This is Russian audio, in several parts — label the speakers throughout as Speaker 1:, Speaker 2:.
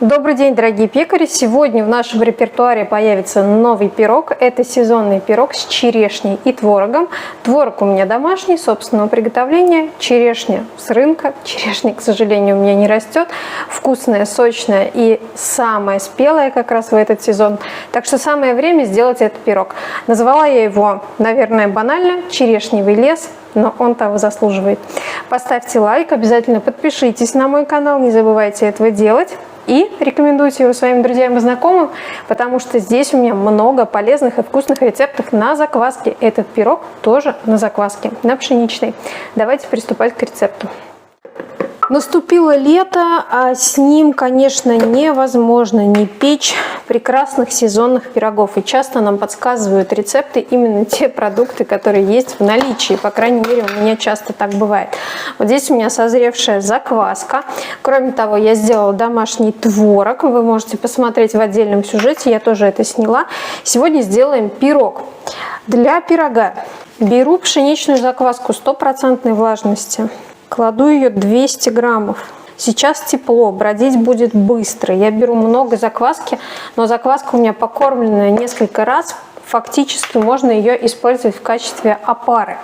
Speaker 1: Добрый день, дорогие пекари! Сегодня в нашем репертуаре появится новый пирог. Это сезонный пирог с черешней и творогом. Творог у меня домашний, собственного приготовления. Черешня с рынка. Черешня, к сожалению, у меня не растет. Вкусная, сочная и самая спелая как раз в этот сезон. Так что самое время сделать этот пирог. Назвала я его, наверное, банально, черешневый лес. Но он того заслуживает. Поставьте лайк, обязательно подпишитесь на мой канал, не забывайте этого делать. И рекомендуйте его своим друзьям и знакомым, потому что здесь у меня много полезных и вкусных рецептов на закваске. Этот пирог тоже на закваске, на пшеничной. Давайте приступать к рецепту. Наступило лето, а с ним, конечно, невозможно не печь прекрасных сезонных пирогов. И часто нам подсказывают рецепты именно те продукты, которые есть в наличии. По крайней мере, у меня часто так бывает. Вот здесь у меня созревшая закваска. Кроме того, я сделала домашний творог. Вы можете посмотреть в отдельном сюжете, я тоже это сняла. Сегодня сделаем пирог. Для пирога беру пшеничную закваску 100% влажности. Кладу ее 200 граммов. Сейчас тепло, бродить будет быстро. Я беру много закваски, но закваска у меня покормленная несколько раз. Фактически можно ее использовать в качестве опары.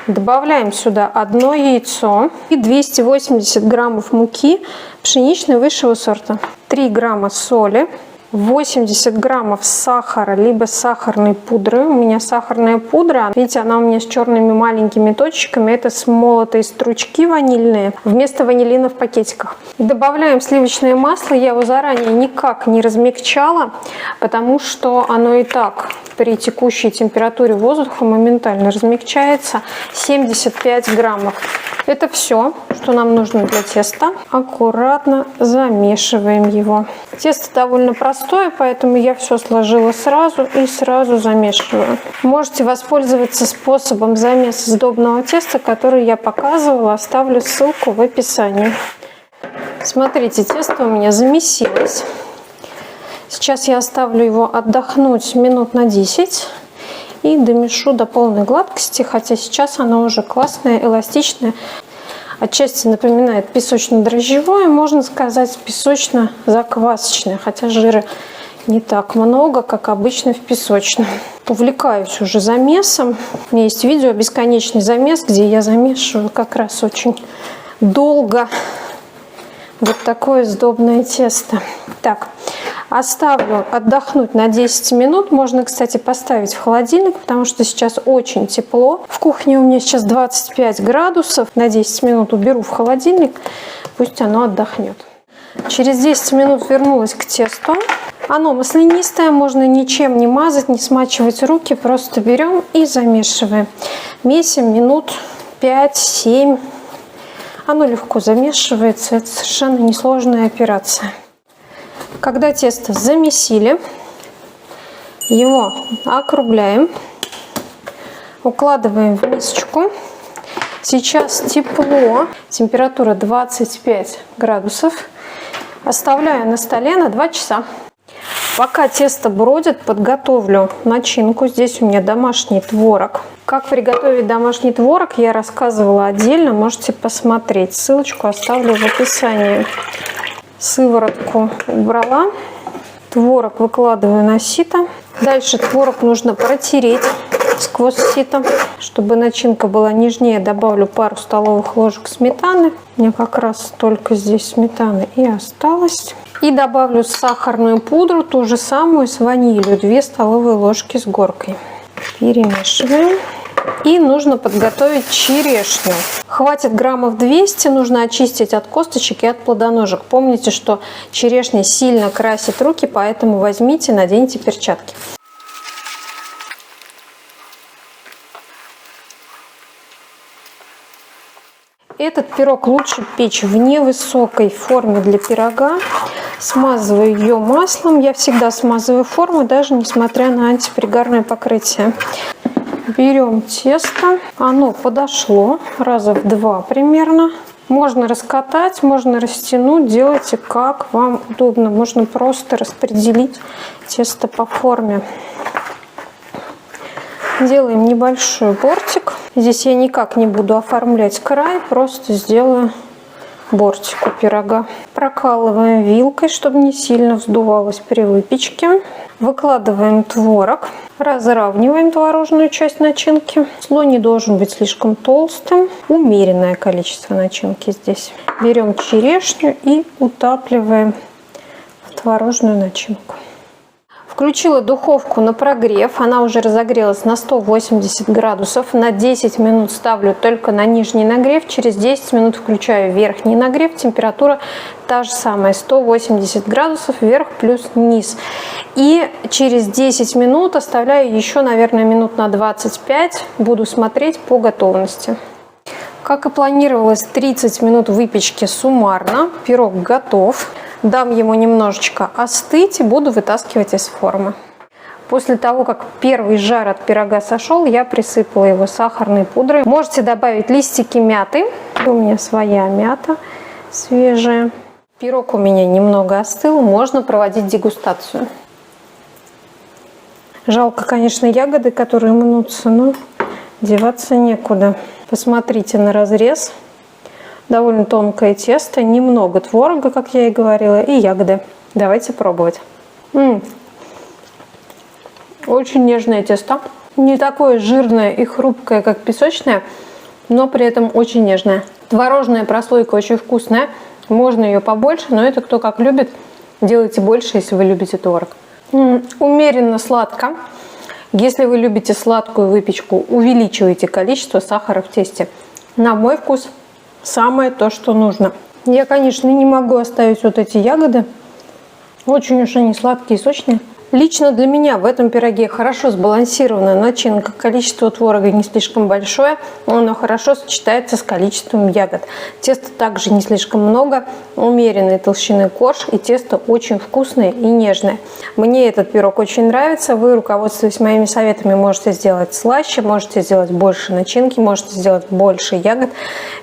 Speaker 1: Добавляем сюда одно яйцо и 280 граммов муки пшеничной высшего сорта. 3 грамма соли. 80 граммов сахара, либо сахарной пудры. У меня сахарная пудра. Видите, она у меня с черными маленькими точечками. Это смолотые стручки ванильные вместо ванилина в пакетиках. Добавляем сливочное масло. Я его заранее никак не размягчала, потому что оно и так при текущей температуре воздуха моментально размягчается. 75 граммов. Это все, что нам нужно для теста. Аккуратно замешиваем его. Тесто довольно простое, поэтому я все сложила сразу и сразу замешиваю. Можете воспользоваться способом замеса сдобного теста, который я показывала. Оставлю ссылку в описании. Смотрите, тесто у меня замесилось. Сейчас я оставлю его отдохнуть минут на 10 и домешу до полной гладкости, хотя сейчас оно уже классное, эластичное. Отчасти напоминает песочно-дрожжевое, можно сказать песочно-заквасочное, хотя жира не так много, как обычно в песочном. Увлекаюсь уже замесом. У меня есть видео «Бесконечный замес», где я замешиваю как раз очень долго вот такое сдобное тесто. Так, оставлю отдохнуть на 10 минут. Можно, кстати, поставить в холодильник, потому что сейчас очень тепло. В кухне у меня сейчас 25 градусов. На 10 минут уберу в холодильник, пусть оно отдохнет. Через 10 минут вернулась к тесту. Оно маслянистое, можно ничем не мазать, не смачивать руки. Просто берем и замешиваем. Месим минут 5-7. Оно легко замешивается. Это совершенно несложная операция. Когда тесто замесили, его округляем, укладываем в мисочку. Сейчас тепло, температура 25 градусов. Оставляю на столе на 2 часа. Пока тесто бродит, подготовлю начинку. Здесь у меня домашний творог. Как приготовить домашний творог, я рассказывала отдельно, можете посмотреть. Ссылочку оставлю в описании. Сыворотку убрала, творог выкладываю на сито. Дальше творог нужно протереть сквозь сито, чтобы начинка была нежнее. Добавлю пару столовых ложек сметаны. У меня как раз только здесь сметаны и осталось. И добавлю сахарную пудру, ту же самую с ванилью, 2 столовые ложки с горкой. Перемешиваем. И нужно подготовить черешню. Хватит граммов 200, нужно очистить от косточек и от плодоножек. Помните, что черешня сильно красит руки, поэтому возьмите, наденьте перчатки. Этот пирог лучше печь в невысокой форме для пирога. Смазываю ее маслом. Я всегда смазываю форму, даже несмотря на антипригарное покрытие. Берем тесто, оно подошло раза в 2 примерно. Можно раскатать, можно растянуть, делайте как вам удобно. Можно просто распределить тесто по форме. Делаем небольшой бортик. Здесь я никак не буду оформлять край, просто сделаю бортику пирога. Прокалываем вилкой, чтобы не сильно вздувалось при выпечке. Выкладываем творог. Разравниваем творожную часть начинки. Слой не должен быть слишком толстым. Умеренное количество начинки здесь. Берем черешню и утапливаем в творожную начинку. Включила духовку на прогрев. Она уже разогрелась на 180 градусов. На 10 минут ставлю только на нижний нагрев. Через 10 минут включаю верхний нагрев. Температура та же самая. 180 градусов вверх плюс низ. И через 10 минут оставляю еще, наверное, минут на 25. Буду смотреть по готовности. Как и планировалось, 30 минут выпечки суммарно. Пирог готов. Дам ему немножечко остыть и буду вытаскивать из формы. После того, как первый жар от пирога сошел, я присыпала его сахарной пудрой. Можете добавить листики мяты. У меня своя мята свежая. Пирог у меня немного остыл, можно проводить дегустацию. Жалко, конечно, ягоды, которые мнутся, но деваться некуда. Посмотрите на разрез. Довольно тонкое тесто, немного творога, как я и говорила, и ягоды. Давайте пробовать. Очень нежное тесто. Не такое жирное и хрупкое, как песочное, но при этом очень нежное. Творожная прослойка очень вкусная. Можно ее побольше, но это кто как любит. Делайте больше, если вы любите творог. Умеренно сладко. Если вы любите сладкую выпечку, увеличивайте количество сахара в тесте. На мой вкус самое то, что нужно. Я, конечно, не могу оставить вот эти ягоды. Очень уж они сладкие и сочные. Лично для меня в этом пироге хорошо сбалансированная начинка. Количество творога не слишком большое, оно хорошо сочетается с количеством ягод. Теста также не слишком много, умеренной толщины корж, и тесто очень вкусное и нежное. Мне этот пирог очень нравится. Вы, руководствуясь моими советами, можете сделать слаще, можете сделать больше начинки, можете сделать больше ягод.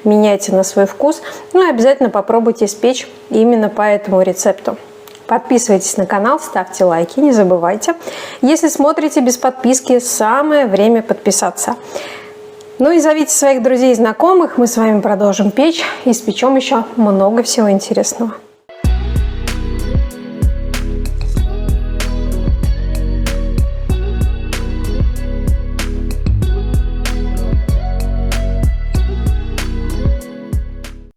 Speaker 1: Меняйте на свой вкус. Ну и обязательно попробуйте испечь именно по этому рецепту. Подписывайтесь на канал, ставьте лайки, не забывайте. Если смотрите без подписки, самое время подписаться. Ну и зовите своих друзей и знакомых, мы с вами продолжим печь и испечем еще много всего интересного.